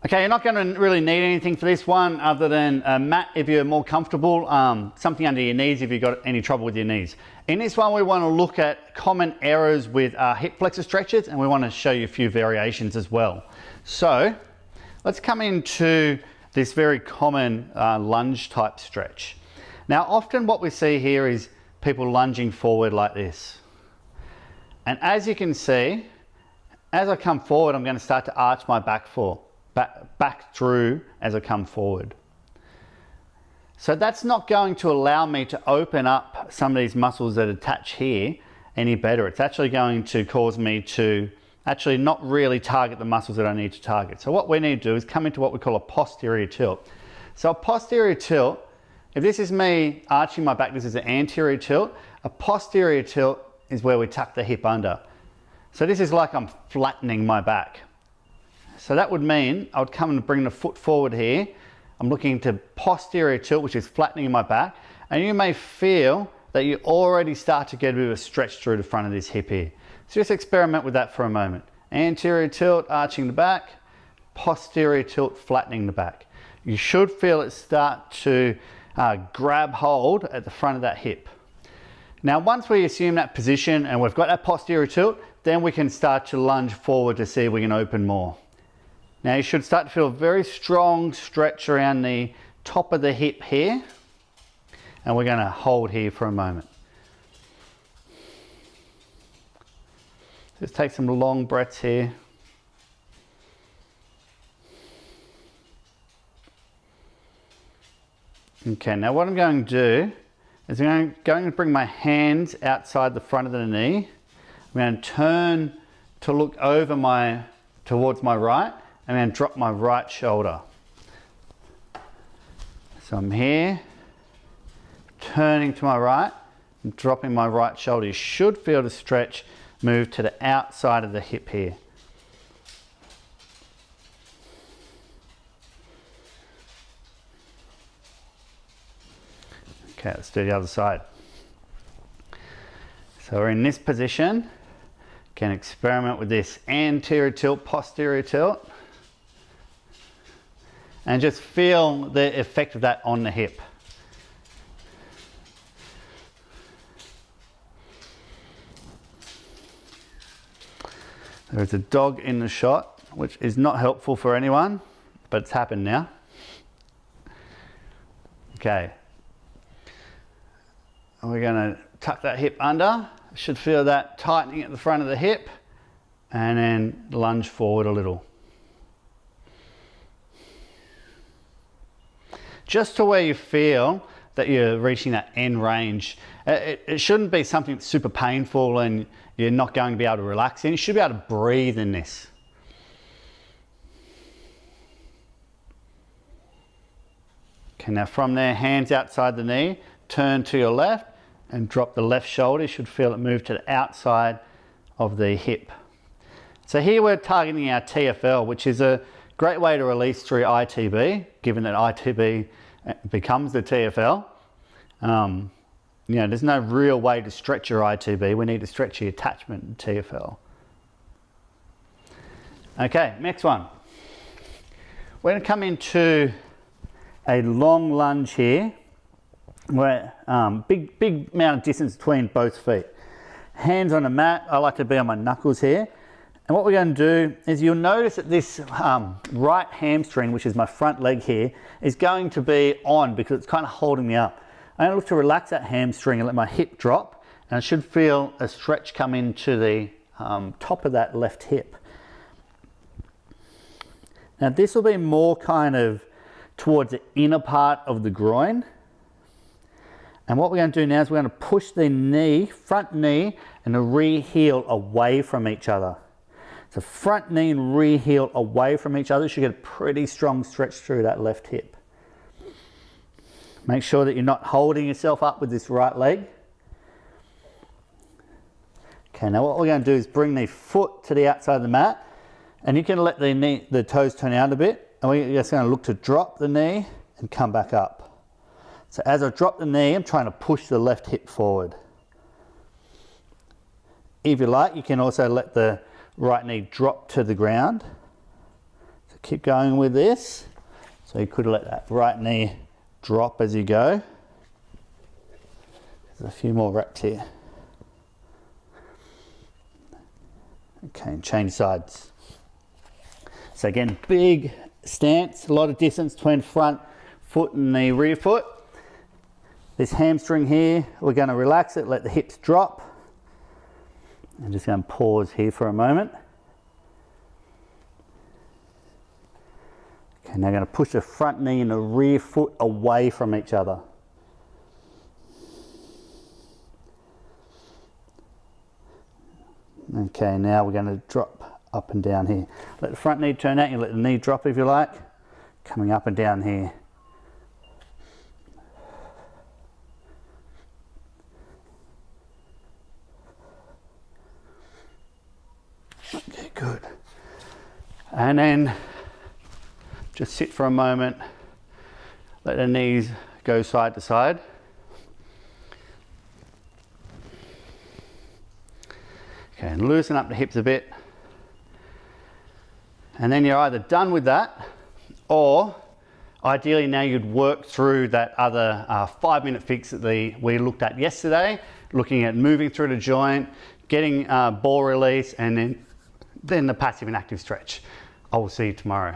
Okay, you're not going to really need anything for this one other than a mat if you're more comfortable, something under your knees if you've got any trouble with your knees. In this one, we want to look at common errors with hip flexor stretches, and we want to show you a few variations as well. So let's come into this very common lunge type stretch. Now, often what we see here is people lunging forward like this. And as you can see, as I come forward, I'm going to start to arch my back through as I come forward. So that's not going to allow me to open up some of these muscles that attach here any better. It's actually going to cause me to actually not really target the muscles that I need to target. So what we need to do is come into what we call a posterior tilt. So a posterior tilt, if this is me arching my back, this is an anterior tilt. A posterior tilt is where we tuck the hip under. So this is like I'm flattening my back. So that would mean I would come and bring the foot forward here. I'm looking to posterior tilt, which is flattening my back. And you may feel that you already start to get a bit of a stretch through the front of this hip here. So just experiment with that for a moment. Anterior tilt, arching the back. Posterior tilt, flattening the back. You should feel it start to grab hold at the front of that hip. Now, once we assume that position and we've got that posterior tilt, then we can start to lunge forward to see if we can open more. Now you should start to feel a very strong stretch around the top of the hip here. And we're going to hold here for a moment. Just take some long breaths here. Okay, now what I'm going to do is I'm going to bring my hands outside the front of the knee. I'm going to turn to look over towards my right. And then drop my right shoulder. So I'm here, turning to my right, and dropping my right shoulder. You should feel the stretch move to the outside of the hip here. Okay, let's do the other side. So we're in this position. Can experiment with this anterior tilt, posterior tilt. And just feel the effect of that on the hip. There's a dog in the shot, which is not helpful for anyone, but it's happened now. Okay. And we're going to tuck that hip under. Should feel that tightening at the front of the hip, and then lunge forward a little. Just to where you feel that you're reaching that end range. It shouldn't be something that's super painful and you're not going to be able to relax in. You should be able to breathe in this. Okay, now from there, hands outside the knee, turn to your left and drop the left shoulder. You should feel it move to the outside of the hip. So here we're targeting our TFL, which is a great way to release through ITB, given that ITB becomes the TFL. There's no real way to stretch your ITB. We need to stretch the attachment TFL. Okay, next one. We're going to come into a long lunge here, where big amount of distance between both feet. Hands on the mat. I like to be on my knuckles here. And what we're going to do is you'll notice that this right hamstring, which is my front leg here, is going to be on because it's kind of holding me up. I'm going to look to relax that hamstring and let my hip drop, and I should feel a stretch come into the top of that left hip. Now this will be more kind of towards the inner part of the groin. And what we're going to do now is we're going to push the knee, front knee, and the rear heel away from each other. So front knee and rear heel away from each other. You should get a pretty strong stretch through that left hip. Make sure that you're not holding yourself up with this right leg. Okay, now what we're going to do is bring the foot to the outside of the mat, and you can let the toes turn out a bit, and we're just going to look to drop the knee and come back up. So as I drop the knee, I'm trying to push the left hip forward. If you like, you can also let the right knee drop to the ground. So keep going with this. So you could let that right knee drop as you go. There's a few more reps here. Okay, and change sides. So again, big stance, a lot of distance between front foot and the rear foot. This hamstring here, we're going to relax it, let the hips drop. I'm just going to pause here for a moment. Okay, now I'm going to push the front knee and the rear foot away from each other. Okay, now we're going to drop up and down here. Let the front knee turn out, you let the knee drop if you like. Coming up and down here. Okay, good. And then just sit for a moment. Let the knees go side to side. Okay, and loosen up the hips a bit. And then you're either done with that, or ideally now you'd work through that other 5-minute fix that we looked at yesterday, looking at moving through the joint, getting ball release, and then the passive and active stretch. I will see you tomorrow.